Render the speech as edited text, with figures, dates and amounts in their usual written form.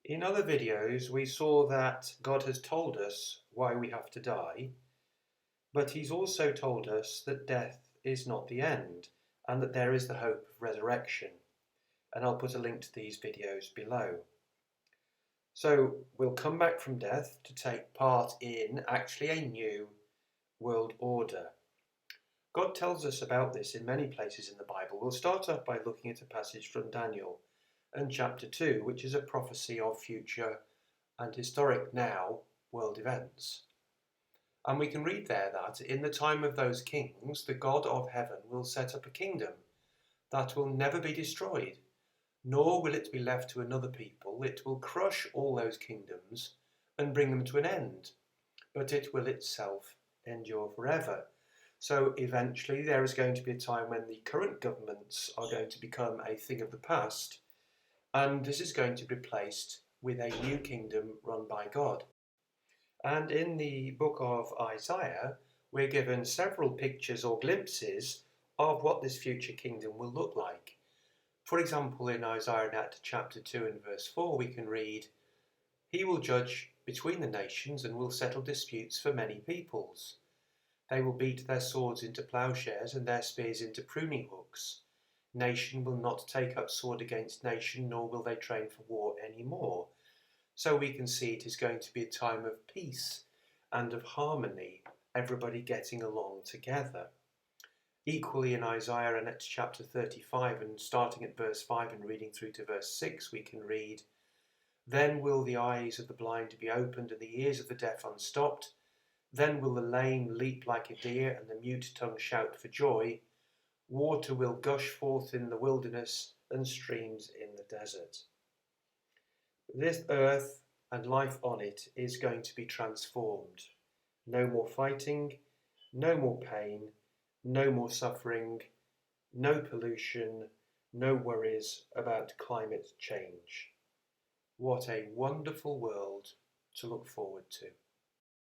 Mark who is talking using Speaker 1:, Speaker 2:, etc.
Speaker 1: In other videos, we saw that God has told us why we have to die, but He's also told us that death is not the end and that there is the hope of resurrection. And I'll put a link to these videos below. So we'll come back from death to take part in actually a new world order. God tells us about this in many places in the Bible. We'll start off by looking at a passage from Daniel and chapter 2, which is a prophecy of future and historic now world events. And we can read there that in the time of those kings, the God of heaven will set up a kingdom that will never be destroyed, nor will it be left to another people. It will crush all those kingdoms and bring them to an end, but it will itself endure forever. So eventually there is going to be a time when the current governments are going to become a thing of the past, and this is going to be replaced with a new kingdom run by God. And in the book of Isaiah, we're given several pictures or glimpses of what this future kingdom will look like. For example, in Isaiah chapter 2 and verse 4, we can read, "He will judge between the nations and will settle disputes for many peoples. They will beat their swords into plowshares and their spears into pruning hooks. Nation will not take up sword against nation, nor will they train for war any more." So we can see it is going to be a time of peace and of harmony, everybody getting along together. Equally in Isaiah and at chapter 35 and starting at verse 5 and reading through to verse 6, we can read, "Then will the eyes of the blind be opened and the ears of the deaf unstopped. Then will the lame leap like a deer and the mute tongue shout for joy. Water will gush forth in the wilderness and streams in the desert." This earth and life on it is going to be transformed. No more fighting, no more pain, no more suffering, no pollution, no worries about climate change. What a wonderful world to look forward to.